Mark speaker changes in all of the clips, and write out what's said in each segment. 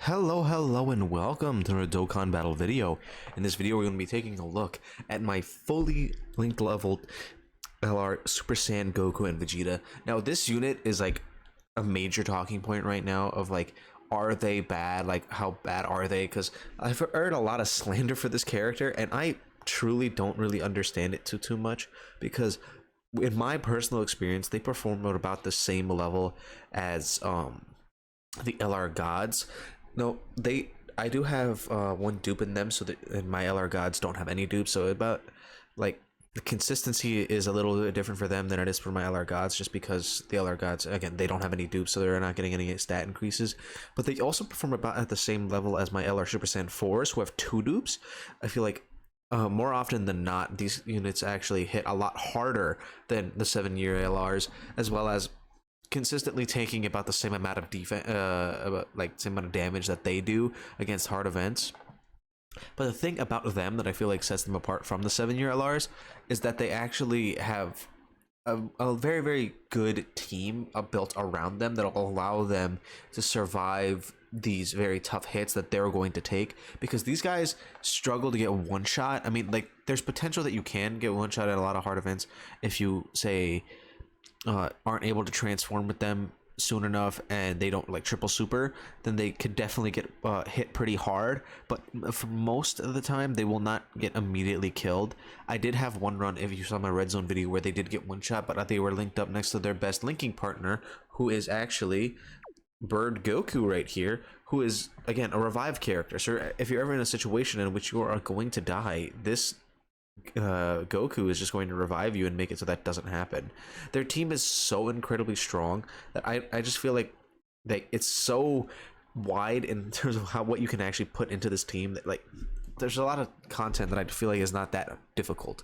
Speaker 1: Hello, and welcome to a Dokkan battle video. In this video, we're going to be taking a look at my fully linked leveled LR Super Saiyan Goku and Vegeta. Now, this unit is like a major talking point right now of like, are they bad? Like, how bad are they? Because I've heard a lot of slander for this character, and I truly don't really understand it too much because in my personal experience, they perform at about the same level as the LR gods. No, I do have one dupe in them, so that and my LR gods don't have any dupes. So about like the consistency is a little bit different for them than it is for my LR gods, just because the LR gods, again, they don't have any dupes, so they're not getting any stat increases. But they also perform about at the same level as my LR Super Saiyan 4s, who have 2 dupes. I feel like more often than not, these units actually hit a lot harder than the 7-year LRs, as well as consistently taking about the same amount of defense, like same amount of damage that they do against hard events. But the thing about them that I feel like sets them apart from the 7-year LRs is that they actually have a very good team built around them that will allow them to survive these very tough hits that they're going to take, because these guys struggle to get one shot. I mean, like, there's potential that you can get one shot at a lot of hard events if you say aren't able to transform with them soon enough and they don't like triple super, then they could definitely get hit pretty hard. But for most of the time, they will not get immediately killed. I did have one run, if you saw my red zone video, where they did get one shot, but they were linked up next to their best linking partner, who is actually Bird Goku right here, who is again a revived character. So if you're ever in a situation in which you are going to die, this Goku is just going to revive you and make it so that doesn't happen. Their team is so incredibly strong that I just feel like it's so wide in terms of what you can actually put into this team that, like, there's a lot of content that I feel like is not that difficult.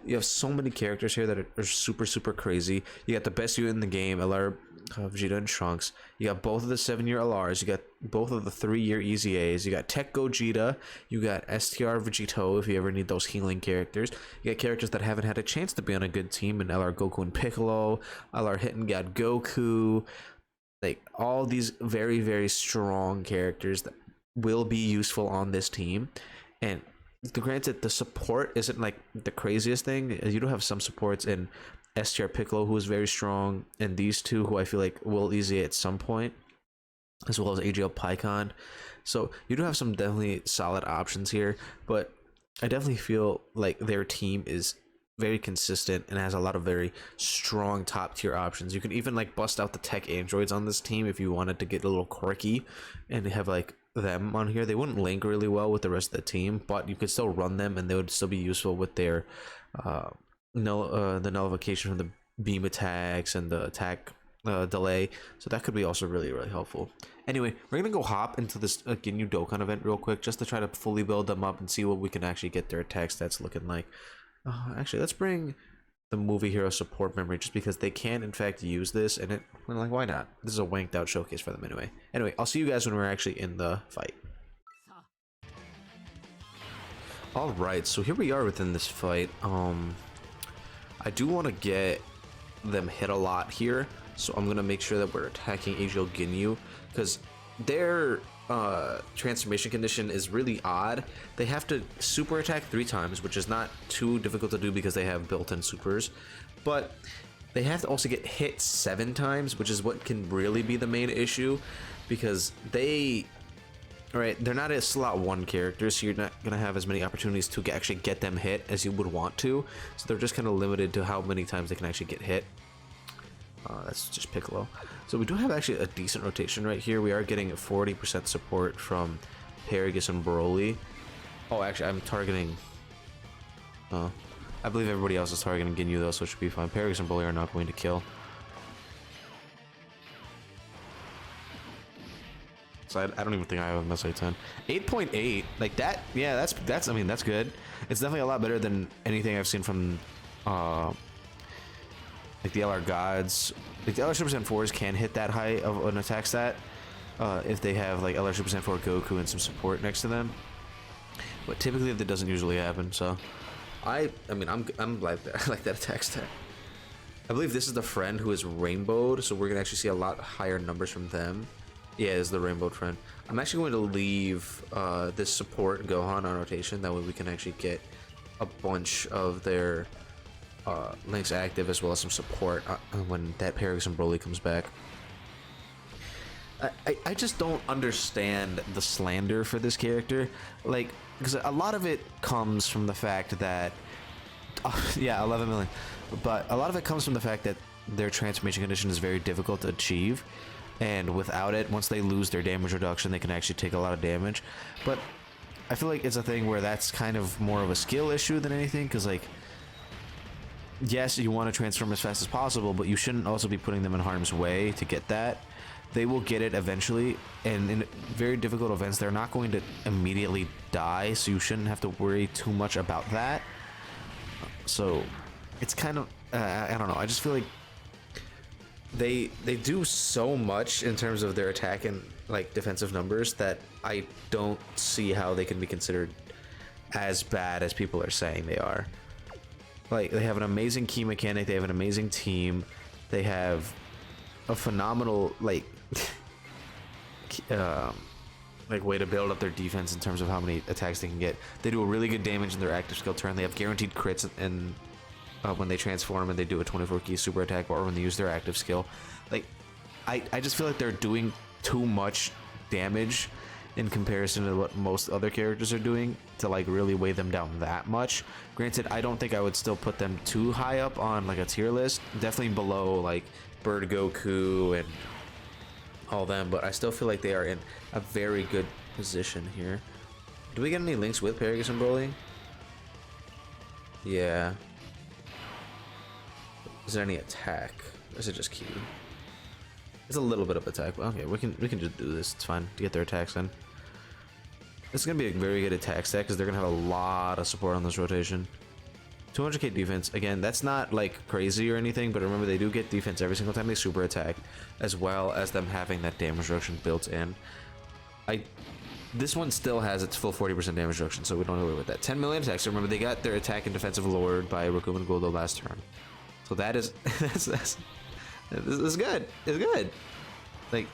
Speaker 1: You have so many characters here that are super crazy. You got the best unit in the game, LR Vegeta and Trunks. You got both of the 7-year LRs. You got both of the 3-year EZAs. You got Tech Gogeta. You got STR Vegito if you ever need those healing characters. You got characters that haven't had a chance to be on a good team in LR Goku and Piccolo, LR Hidden God Goku. Like, all these very strong characters that will be useful on this team. And granted, the support isn't like the craziest thing. You do have some supports in STR Piccolo, who is very strong, and these two, who I feel like will easy at some point, as well as AGL Pycon. So you do have some definitely solid options here, but I definitely feel like their team is very consistent and has a lot of very strong top tier options. You can even like bust out the tech androids on this team if you wanted to get a little quirky and have like them on here. They wouldn't link really well with the rest of the team, but you could still run them and they would still be useful with their the nullification from the beam attacks and the attack delay. So that could be also really helpful. Anyway, we're gonna go hop into this Ginyu Dokkan event real quick just to try to fully build them up and see what we can actually get their attack stats looking like. Actually, let's bring the movie hero support memory, just because they can in fact use this, and we're like, why not? This is a wanked out showcase for them anyway. I'll see you guys when we're actually in the fight. All right, so here we are within this fight. I do want to get them hit a lot here, so I'm gonna make sure that we're attacking AGL Ginyu, because their transformation condition is really odd. They have to super attack 3 times, which is not too difficult to do because they have built-in supers, but they have to also get hit 7 times, which is what can really be the main issue, because they're not a slot 1 character, so you're not gonna have as many opportunities to actually get them hit as you would want to, so they're just kind of limited to how many times they can actually get hit. That's just Piccolo. So we do have actually a decent rotation right here. We are getting 40% support from Paragus and Broly. Oh, actually, I'm targeting... I believe everybody else is targeting Ginyu though, so it should be fine. Paragus and Broly are not going to kill. So I don't even think I have a Missile 10. 8.8, like that, yeah, that's I mean, that's good. It's definitely a lot better than anything I've seen from like the LR gods. Like the LR Super Saiyan 4s can hit that high of an attack stat if they have like LR Super Saiyan 4 Goku and some support next to them, but typically that doesn't usually happen. So I mean I'm like that. I like that attack stat. I believe this is the friend who is rainbowed, so we're gonna actually see a lot higher numbers from them. Yeah, it's the Rainbow Trend. I'm actually going to leave this support Gohan on rotation. That way we can actually get a bunch of their links active, as well as some support when that Paragus and Broly comes back. I just don't understand the slander for this character, like, because a lot of it comes from the fact that yeah, 11 million, but a lot of it comes from the fact that their transformation condition is very difficult to achieve, and without it, once they lose their damage reduction, they can actually take a lot of damage. But I feel like it's a thing where that's kind of more of a skill issue than anything, because like, yes, you want to transform as fast as possible, but you shouldn't also be putting them in harm's way to get that. They will get it eventually, and in very difficult events, they're not going to immediately die, so you shouldn't have to worry too much about that. So it's kind of I don't know, I just feel like they do so much in terms of their attack and like defensive numbers that I don't see how they can be considered as bad as people are saying they are. Like, they have an amazing key mechanic, they have an amazing team, they have a phenomenal like way to build up their defense in terms of how many attacks they can get. They do a really good damage in their active skill turn. They have guaranteed crits and when they transform, and they do a 24 key super attack, or when they use their active skill. Like, I just feel like they're doing too much damage in comparison to what most other characters are doing to like really weigh them down that much. Granted, I don't think I would still put them too high up on like a tier list, definitely below like Bird Goku and all them, but I still feel like they are in a very good position here. Do we get any links with Paragus and Broly? Yeah. Is there any attack? Or is it just key? It's a little bit of attack, but okay, we can just do this. It's fine to get their attacks in. It's gonna be a very good attack stack because they're gonna have a lot of support on this rotation. 200k defense, again, that's not like crazy or anything, but remember, they do get defense every single time they super attack, as well as them having that damage reduction built in. This one still has its full 40% damage reduction, so we don't worry with that. 10 million attacks. So remember, they got their attack and defensive lowered by Goku and Goldo last turn, so that is this is good. It's good. Like,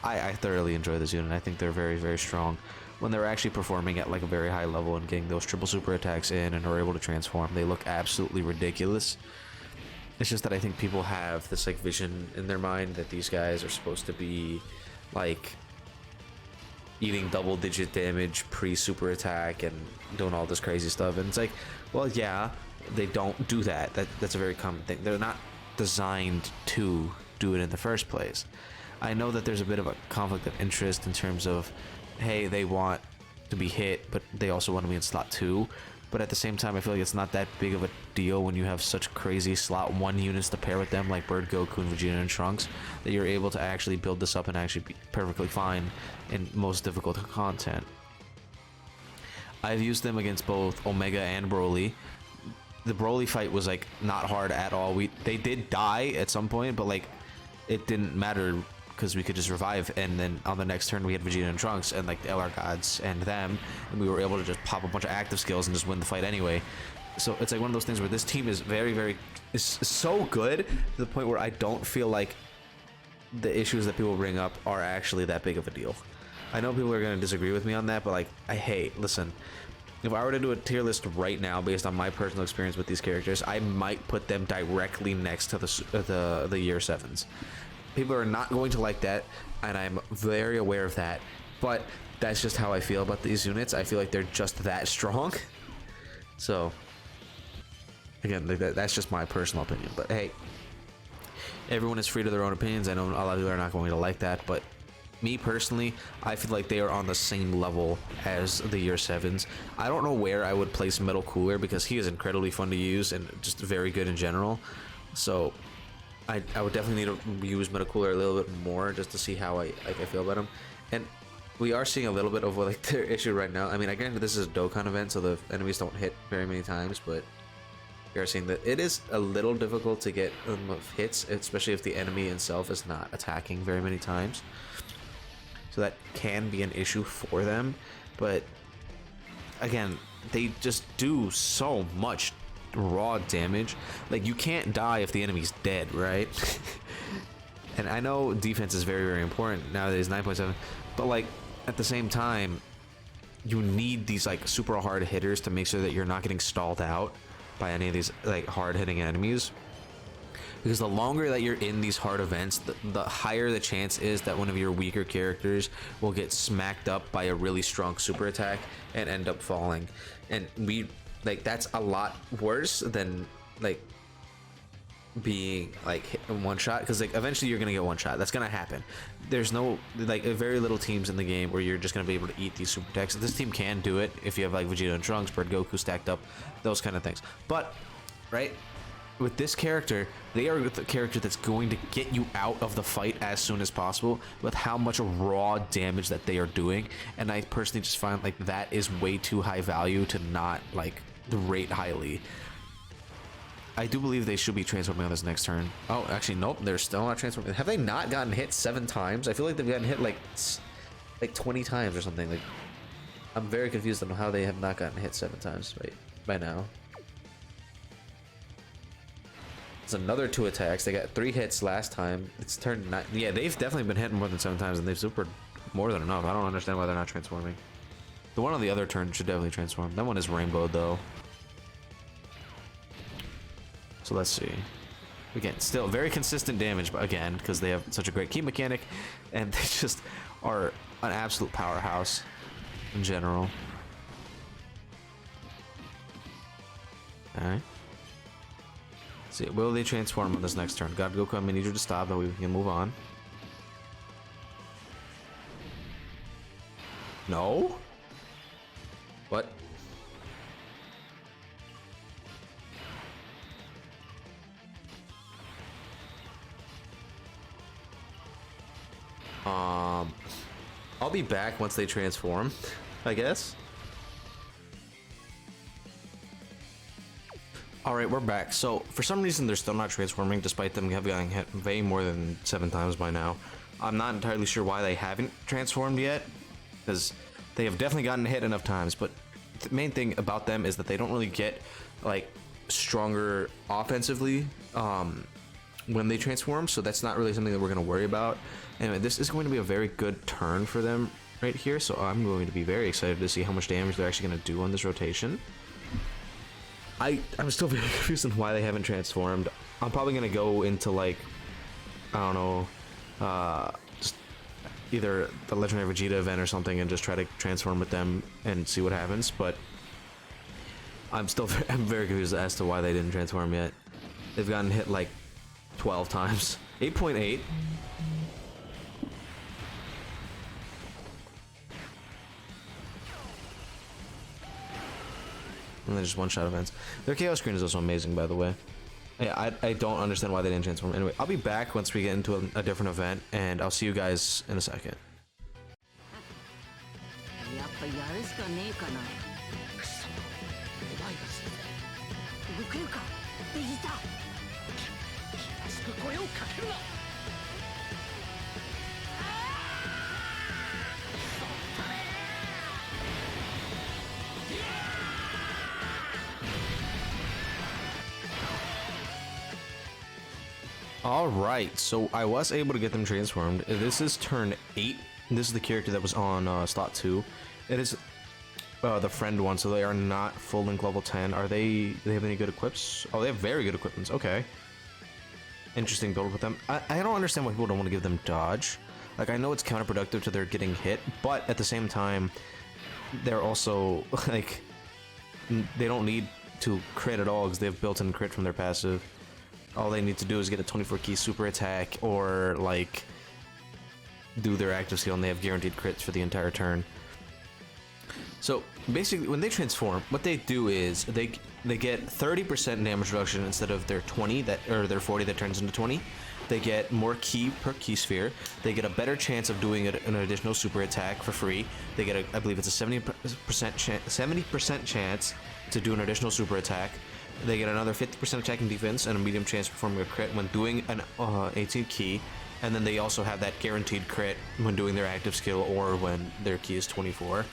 Speaker 1: I thoroughly enjoy this unit. I think they're very, very strong when they're actually performing at like a very high level and getting those triple super attacks in and are able to transform. They look absolutely ridiculous. It's just that I think people have this like vision in their mind that these guys are supposed to be like eating double-digit damage pre-super attack and doing all this crazy stuff, and it's like, well, yeah, they don't do that. That's a very common thing. They're not designed to do it in the first place. I know that there's a bit of a conflict of interest in terms of, hey, they want to be hit, but they also want to be in slot 2. But at the same time, I feel like it's not that big of a deal when you have such crazy slot 1 units to pair with them, like Bird, Goku, and Vegeta and Trunks, that you're able to actually build this up and actually be perfectly fine in most difficult content. I've used them against both Omega and Broly. The Broly fight was like not hard at all. They did die at some point, but like it didn't matter because we could just revive, and then on the next turn we had Vegeta and Trunks and like the LR gods and them, and we were able to just pop a bunch of active skills and just win the fight anyway. So it's like one of those things where this team is is so good to the point where I don't feel like the issues that people bring up are actually that big of a deal. I know people are going to disagree with me on that, but like, listen, if I were to do a tier list right now based on my personal experience with these characters, I might put them directly next to the year 7s. People are not going to like that, and I'm very aware of that, but that's just how I feel about these units. I feel like they're just that strong. So again, that's just my personal opinion, but hey, everyone is free to their own opinions. I know a lot of people are not going to like that, but me personally, I feel like they are on the same level as the year 7s. I don't know where I would place Metal Cooler because he is incredibly fun to use and just very good in general. So I would definitely need to use Metal Cooler a little bit more just to see how I feel about him. And we are seeing a little bit of like their issue right now. I mean, I granted this is a Dokkan event, so the enemies don't hit very many times, but we are seeing that it is a little difficult to get hits, especially if the enemy itself is not attacking very many times. So that can be an issue for them, but again, they just do so much raw damage. Like, you can't die if the enemy's dead, right? And I know defense is very, very important nowadays, 9.7, but like at the same time, you need these like super hard hitters to make sure that you're not getting stalled out by any of these like hard hitting enemies. Because the longer that you're in these hard events, the higher the chance is that one of your weaker characters will get smacked up by a really strong super attack and end up falling. And that's a lot worse than like being like hit in one shot, because like eventually you're gonna get one shot. That's gonna happen. There's no like very little teams in the game where you're just gonna be able to eat these super attacks. This team can do it if you have like Vegeta and Trunks, Bird Goku stacked up, those kind of things. But right, with this character, they are the character that's going to get you out of the fight as soon as possible with how much raw damage that they are doing. And I personally just find like that is way too high value to not like rate highly. I do believe they should be transforming on this next turn. Oh, actually, nope. They're still not transforming. Have they not gotten hit 7 times? I feel like they've gotten hit like 20 times or something. Like, I'm very confused on how they have not gotten hit 7 times by now. It's another 2 attacks. They got 3 hits last time. It's turn 9. Yeah, they've definitely been hit more than 7 times, and they've supered more than enough. I don't understand why they're not transforming. The one on the other turn should definitely transform. That one is rainbow though. So let's see. Again, still very consistent damage, but again, because they have such a great key mechanic, and they just are an absolute powerhouse in general. Alright. See, will they transform on this next turn? God Goku, I'm gonna need you to stop, and we can move on. No? What? I'll be back once they transform, I guess. Alright, we're back. So, for some reason, they're still not transforming, despite them having gotten hit way more than 7 times by now. I'm not entirely sure why they haven't transformed yet, because they have definitely gotten hit enough times, but the main thing about them is that they don't really get, like, stronger offensively, when they transform, so that's not really something that we're going to worry about. Anyway, this is going to be a very good turn for them right here, so I'm going to be very excited to see how much damage they're actually going to do on this rotation. I'm still very confused on why they haven't transformed. I'm probably going to go into, like, I don't know, just either the Legendary Vegeta event or something and just try to transform with them and see what happens, but I'm very confused as to why they didn't transform yet. They've gotten hit, like, 12 times. 8.8. And then just one-shot events. Their chaos screen is also amazing, by the way. Yeah, I don't understand why they didn't transform. Anyway, I'll be back once we get into a different event, and I'll see you guys in a second. Alright, so I was able to get them transformed. This is turn 8. This is the character that was on slot 2. It is the friend one, so they are not full link level 10. Do they have any good equips? Oh, they have very good equipments. Okay. Interesting build with them. I don't understand why people don't want to give them dodge. Like, I know it's counterproductive to their getting hit, but at the same time, they're also, like, they don't need to crit at all because they have built-in crit from their passive. All they need to do is get a 24 key super attack or, like, do their active skill, and they have guaranteed crits for the entire turn. So basically, when they transform, what they do is they get 30% damage reduction instead of their 20 or their 40 that turns into 20. They get more ki per key sphere. They get a better chance of doing an additional super attack for free. They get I believe it's a 70% chance to do an additional super attack. They get another 50% attacking defense and a medium chance of performing a crit when doing an 18 key. And then they also have that guaranteed crit when doing their active skill or when their key is 24.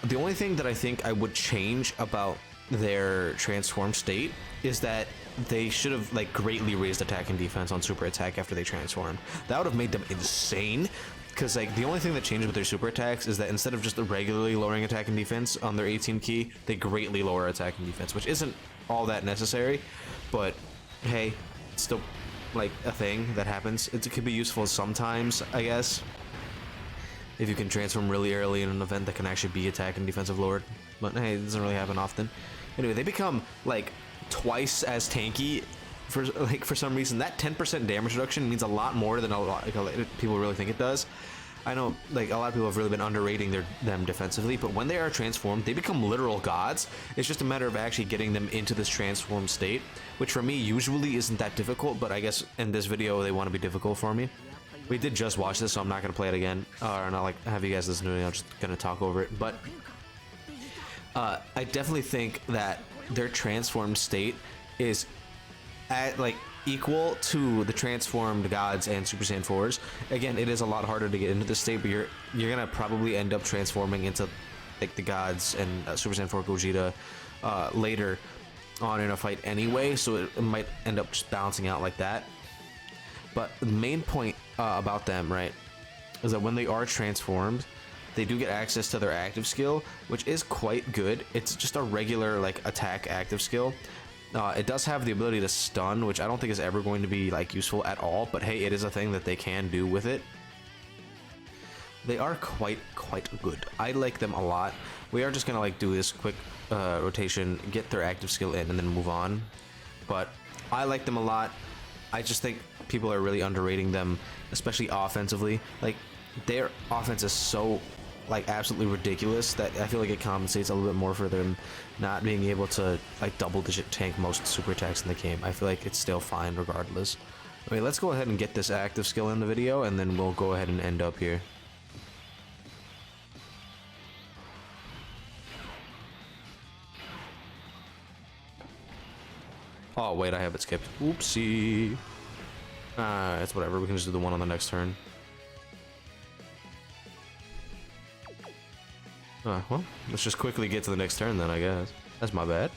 Speaker 1: The only thing that I think I would change about their transform state is that they should have like greatly raised attack and defense on super attack after they transformed. That would have made them insane. Because like the only thing that changes with their super attacks is that instead of just regularly lowering attack and defense on their 18 key, they greatly lower attack and defense, which isn't all that necessary. But hey, it's still like a thing that happens. It could be useful sometimes, I guess, if you can transform really early in an event that can actually be attack and defensive lowered. But hey, it doesn't really happen often. Anyway, they become like twice as tanky. For some reason, that 10% damage reduction means a lot more than a lot people really think it does. I know like a lot of people have really been underrating them defensively, but when they are transformed, they become literal gods. It's just a matter of actually getting them into this transformed state, which for me usually isn't that difficult, but I guess in this video they want to be difficult for me. We did just watch this, so I'm not going to play it again, or not like have you guys listen to it. I'm just going to talk over it, but I definitely think that their transformed state is at like equal to the transformed gods and Super Saiyan 4s. Again, it is a lot harder to get into this state, but you're gonna probably end up transforming into like the gods and Super Saiyan 4 Gogeta later on in a fight anyway, so it might end up just balancing out like that. But the main point about them, right, is that when they are transformed, they do get access to their active skill, which is quite good. It's just a regular like attack active skill. It does have the ability to stun, which I don't think is ever going to be like useful at all, but hey, it is a thing that they can do with it. They are quite good. I like them a lot. We are just gonna like do this quick rotation, get their active skill in, and then move on. But I like them a lot. I just think people are really underrating them, especially offensively. Like their offense is so like absolutely ridiculous that I feel like it compensates a little bit more for them not being able to like double digit tank most super attacks in the game. I feel like it's still fine regardless. Okay, let's go ahead and get this active skill in the video, and then we'll go ahead and end up here. Oh wait, I have it skipped. Oopsie. It's whatever, we can just do the one on the next turn. Well, let's just quickly get to the next turn then, I guess. That's my bad.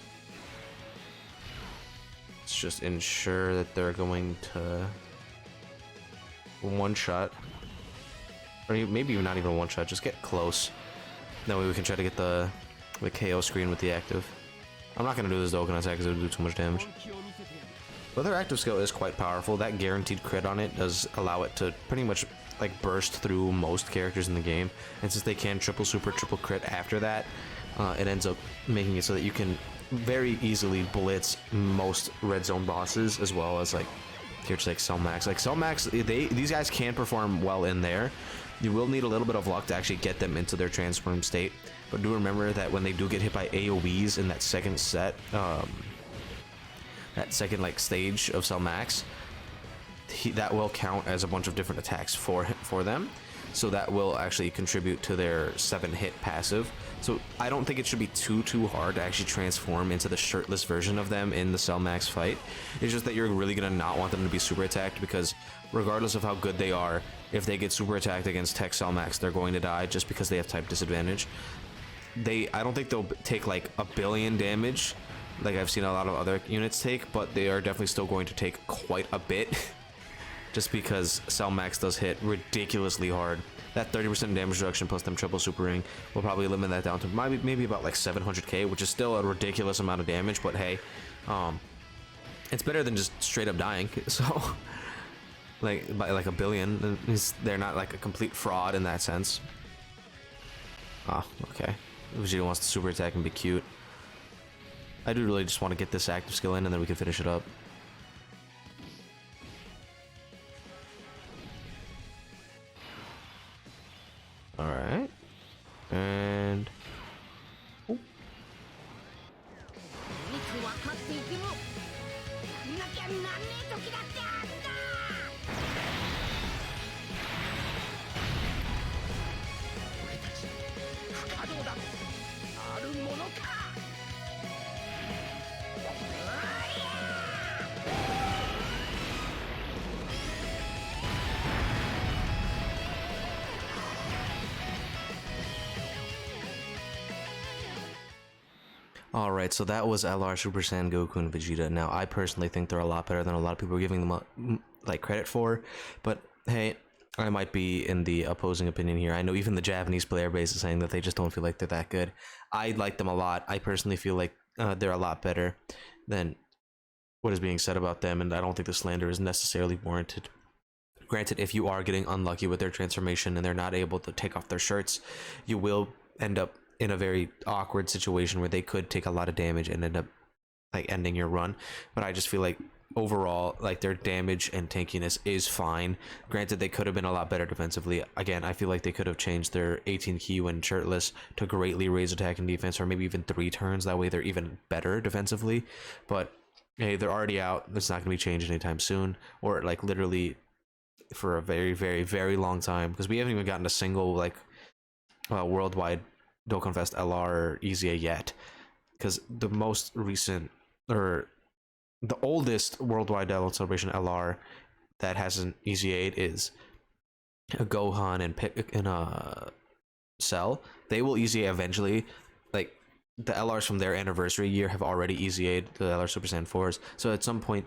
Speaker 1: Let's just ensure that they're going to one shot. Or maybe even not even one shot, just get close. That way we can try to get the KO screen with the active. I'm not going to do this Dokkan attack because it would do too much damage. But their active skill is quite powerful. That guaranteed crit on it does allow it to pretty much like burst through most characters in the game, and since they can triple super triple crit after that, it ends up making it so that you can very easily blitz most red zone bosses, as well as like characters like Cell Max. Like Cell Max, these guys can perform well in there. You will need a little bit of luck to actually get them into their transformed state, but do remember that when they do get hit by AoEs in that second set, that second like stage of Cell Max, that will count as a bunch of different attacks for them, so that will actually contribute to their 7-hit passive. So I don't think it should be too hard to actually transform into the shirtless version of them in the Cell Max fight. It's just that you're really gonna not want them to be super attacked, because regardless of how good they are, if they get super attacked against Tech Cell Max, they're going to die just because they have type disadvantage. I don't think they'll take like 1 billion damage like I've seen a lot of other units take, but they are definitely still going to take quite a bit. Just because Cell Max does hit ridiculously hard. That 30% damage reduction plus them triple supering will probably limit that down to maybe about like 700k, which is still a ridiculous amount of damage, but hey, it's better than just straight up dying. So like by like 1 billion, they're not like a complete fraud in that sense. Ah, okay. Vegeta wants to super attack and be cute. I do really just want to get this active skill in, and then we can finish it up. Alright. And... oh. Alright, so that was LR, Super Saiyan, Goku, and Vegeta. Now, I personally think they're a lot better than a lot of people are giving them like credit for, but hey, I might be in the opposing opinion here. I know even the Japanese player base is saying that they just don't feel like they're that good. I like them a lot. I personally feel like they're a lot better than what is being said about them, and I don't think the slander is necessarily warranted. Granted, if you are getting unlucky with their transformation and they're not able to take off their shirts, you will end up in a very awkward situation where they could take a lot of damage and end up like ending your run. But I just feel like overall, like, their damage and tankiness is fine. Granted, they could have been a lot better defensively. Again, I feel like they could have changed their 18 key when shirtless to greatly raise attack and defense, or maybe even 3 turns. That way they're even better defensively. But hey, they're already out. It's not going to be changed anytime soon, or like literally for a very, very, very long time, because we haven't even gotten a single like worldwide Dokkan Fest LR or EZA yet. Because the most recent, or the oldest worldwide download celebration LR that hasn't EZA'd is a Gohan and Cell. They will EZA eventually. Like, the LRs from their anniversary year have already EZA'd the LR Super Saiyan 4s. So at some point,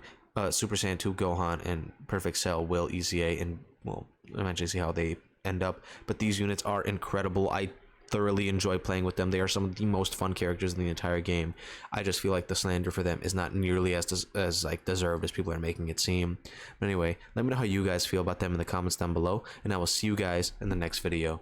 Speaker 1: Super Saiyan 2 Gohan and Perfect Cell will EZA, and we'll eventually see how they end up. But these units are incredible. I thoroughly enjoy playing with them. They are some of the most fun characters in the entire game. I just feel like the slander for them is not nearly as like deserved as people are making it seem. But anyway, let me know how you guys feel about them in the comments down below, and I will see you guys in the next video.